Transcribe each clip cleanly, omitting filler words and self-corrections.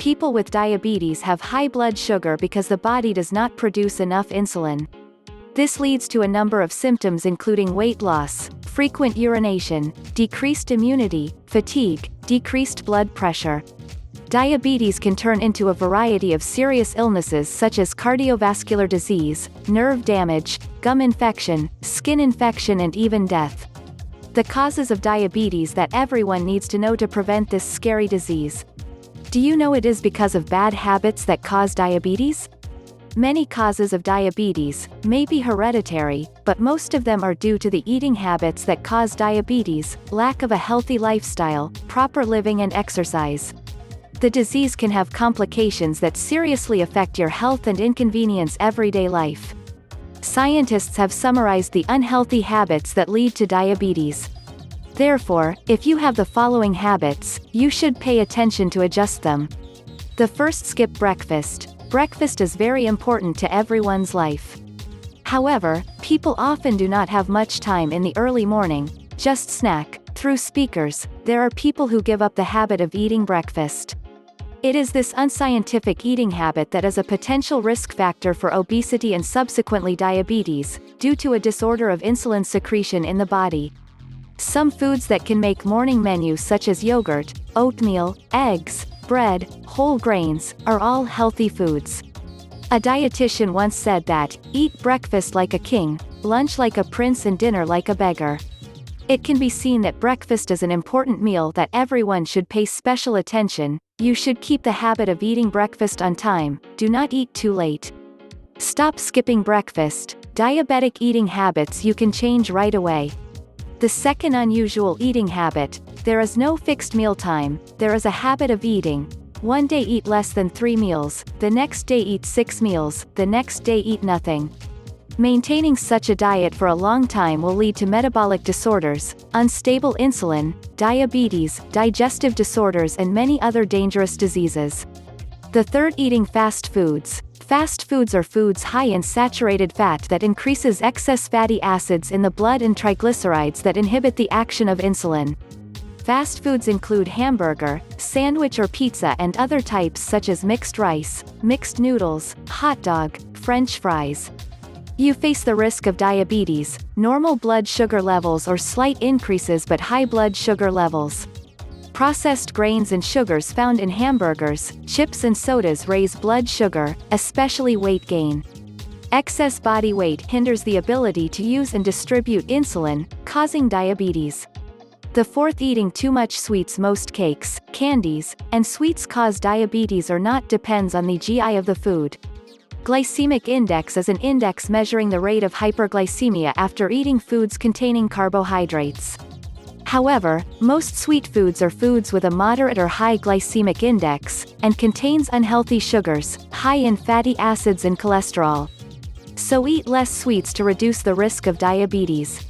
People with diabetes have high blood sugar because the body does not produce enough insulin. This leads to a number of symptoms including weight loss, frequent urination, decreased immunity, fatigue, decreased blood pressure. Diabetes can turn into a variety of serious illnesses such as cardiovascular disease, nerve damage, gum infection, skin infection and even death. The causes of diabetes that everyone needs to know to prevent this scary disease. Do you know it is because of bad habits that cause diabetes? Many causes of diabetes may be hereditary, but most of them are due to the eating habits that cause diabetes, lack of a healthy lifestyle, proper living and exercise. The disease can have complications that seriously affect your health and inconvenience everyday life. Scientists have summarized the unhealthy habits that lead to diabetes. Therefore, if you have the following habits, you should pay attention to adjust them. The first, skip breakfast. Breakfast is very important to everyone's life. However, people often do not have much time in the early morning, just snack. Through speakers, there are people who give up the habit of eating breakfast. It is this unscientific eating habit that is a potential risk factor for obesity and subsequently diabetes, due to a disorder of insulin secretion in the body. Some foods that can make morning menus such as yogurt, oatmeal, eggs, bread, whole grains, are all healthy foods. A dietitian once said that, eat breakfast like a king, lunch like a prince and dinner like a beggar. It can be seen that breakfast is an important meal that everyone should pay special attention. You should keep the habit of eating breakfast on time, do not eat too late. Stop skipping breakfast. Diabetic eating habits you can change right away. The second unusual eating habit, there is no fixed meal time, there is a habit of eating. One day eat less than 3 meals, the next day eat 6 meals, the next day eat nothing. Maintaining such a diet for a long time will lead to metabolic disorders, unstable insulin, diabetes, digestive disorders and many other dangerous diseases. The third, eating fast foods. Fast foods are foods high in saturated fat that increases excess fatty acids in the blood and triglycerides that inhibit the action of insulin. Fast foods include hamburger, sandwich or pizza and other types such as mixed rice, mixed noodles, hot dog, French fries. You face the risk of diabetes, normal blood sugar levels or slight increases but high blood sugar levels. Processed grains and sugars found in hamburgers, chips and sodas raise blood sugar, especially weight gain. Excess body weight hinders the ability to use and distribute insulin, causing diabetes. The fourth, eating too much sweets. Most cakes, candies, and sweets cause diabetes or not depends on the GI of the food. Glycemic index is an index measuring the rate of hyperglycemia after eating foods containing carbohydrates. However, most sweet foods are foods with a moderate or high glycemic index, and contains unhealthy sugars, high in fatty acids and cholesterol. So eat less sweets to reduce the risk of diabetes.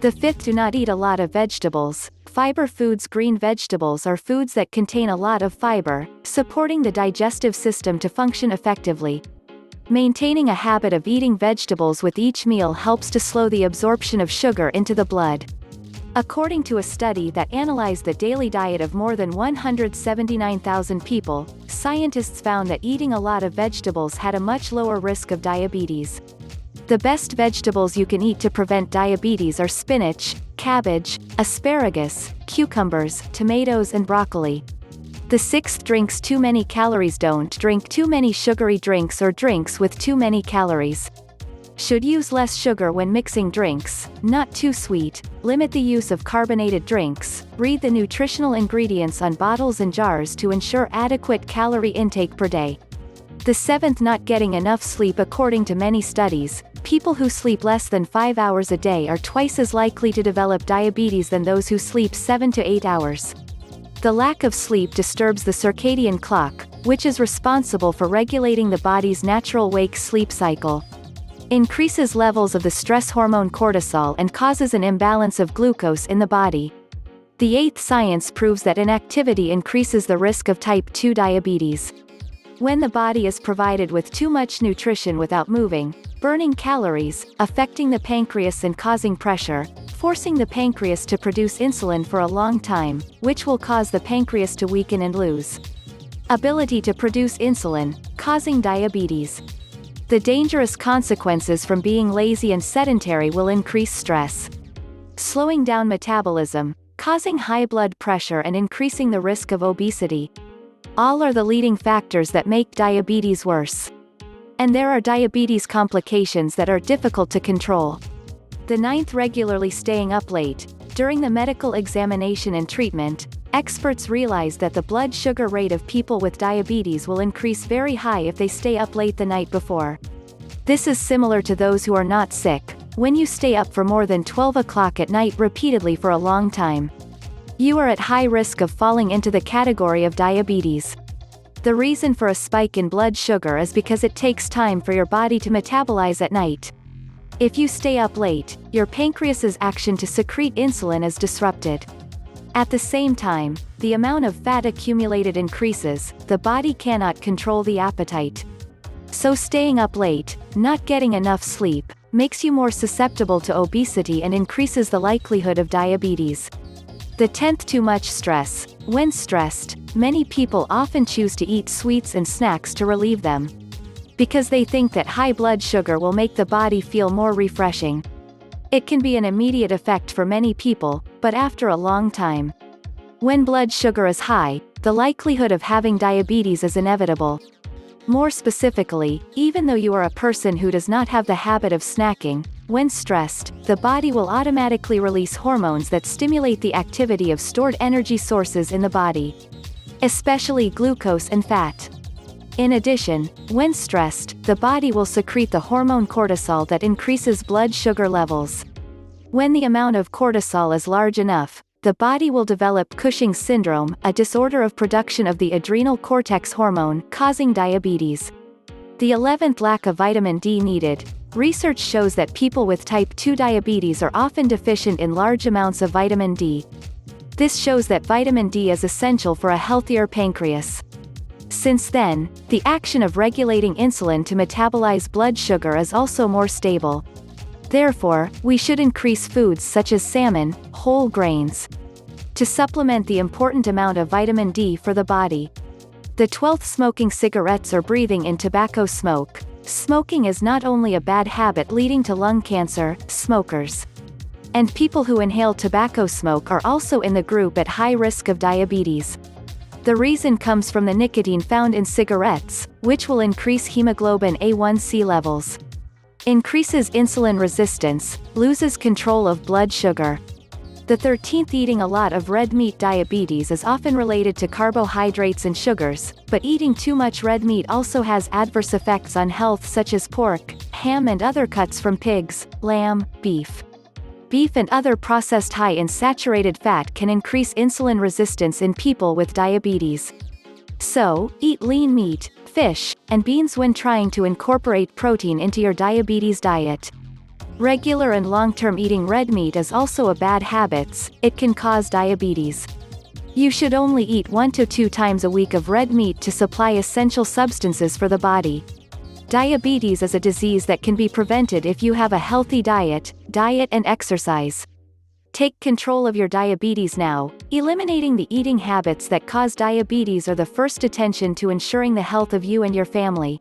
The fifth, do not eat a lot of vegetables. Fiber foods. Green vegetables are foods that contain a lot of fiber, supporting the digestive system to function effectively. Maintaining a habit of eating vegetables with each meal helps to slow the absorption of sugar into the blood. According to a study that analyzed the daily diet of more than 179,000 people, scientists found that eating a lot of vegetables had a much lower risk of diabetes. The best vegetables you can eat to prevent diabetes are spinach, cabbage, asparagus, cucumbers, tomatoes and broccoli. The sixth, drinks too many calories. Don't drink too many sugary drinks or drinks with too many calories. Should use less sugar when mixing drinks, not too sweet. Limit the use of carbonated drinks. Read the nutritional ingredients on bottles and jars to ensure adequate calorie intake per day. The seventh, not getting enough sleep. According to many studies, people who sleep less than 5 hours a day are twice as likely to develop diabetes than those who sleep 7 to 8 hours. The lack of sleep disturbs the circadian clock, which is responsible for regulating the body's natural wake-sleep cycle. Increases levels of the stress hormone cortisol and causes an imbalance of glucose in the body. The eighth, science proves that inactivity increases the risk of type 2 diabetes. When the body is provided with too much nutrition without moving, burning calories, affecting the pancreas and causing pressure, forcing the pancreas to produce insulin for a long time, which will cause the pancreas to weaken and lose. Ability to produce insulin, causing diabetes. The dangerous consequences from being lazy and sedentary will increase stress. Slowing down metabolism, causing high blood pressure and increasing the risk of obesity. All are the leading factors that make diabetes worse. And there are diabetes complications that are difficult to control. The ninth, regularly staying up late. During the medical examination and treatment, experts realize that the blood sugar rate of people with diabetes will increase very high if they stay up late the night before. This is similar to those who are not sick. When you stay up for more than 12 o'clock at night repeatedly for a long time, you are at high risk of falling into the category of diabetes. The reason for a spike in blood sugar is because it takes time for your body to metabolize at night. If you stay up late, your pancreas's action to secrete insulin is disrupted. At the same time, the amount of fat accumulated increases, the body cannot control the appetite. So staying up late, not getting enough sleep, makes you more susceptible to obesity and increases the likelihood of diabetes. The 10th, too much stress. When stressed, many people often choose to eat sweets and snacks to relieve them, because they think that high blood sugar will make the body feel more refreshing. It can be an immediate effect for many people, but after a long time, when blood sugar is high, the likelihood of having diabetes is inevitable. More specifically, even though you are a person who does not have the habit of snacking, when stressed, the body will automatically release hormones that stimulate the activity of stored energy sources in the body, especially glucose and fat. In addition, when stressed, the body will secrete the hormone cortisol that increases blood sugar levels. When the amount of cortisol is large enough, the body will develop Cushing's syndrome, a disorder of production of the adrenal cortex hormone, causing diabetes. The 11th, lack of vitamin D needed. Research shows that people with type 2 diabetes are often deficient in large amounts of vitamin D. This shows that vitamin D is essential for a healthier pancreas. Since then, the action of regulating insulin to metabolize blood sugar is also more stable. Therefore, we should increase foods such as salmon, whole grains, to supplement the important amount of vitamin D for the body. The 12th, smoking cigarettes or breathing in tobacco smoke. Smoking is not only a bad habit leading to lung cancer, smokers and people who inhale tobacco smoke are also in the group at high risk of diabetes. The reason comes from the nicotine found in cigarettes, which will increase hemoglobin A1C levels, increases insulin resistance, loses control of blood sugar. The 13th, eating a lot of red meat. Diabetes is often related to carbohydrates and sugars, but eating too much red meat also has adverse effects on health such as pork, ham and other cuts from pigs, lamb, beef. Beef and other processed high in saturated fat can increase insulin resistance in people with diabetes. So, eat lean meat, fish, and beans when trying to incorporate protein into your diabetes diet. Regular and long-term eating red meat is also a bad habit. It can cause diabetes. You should only eat 1 to 2 times a week of red meat to supply essential substances for the body. Diabetes is a disease that can be prevented if you have a healthy diet and exercise. Take control of your diabetes now. Eliminating the eating habits that cause diabetes are the first attention to ensuring the health of you and your family.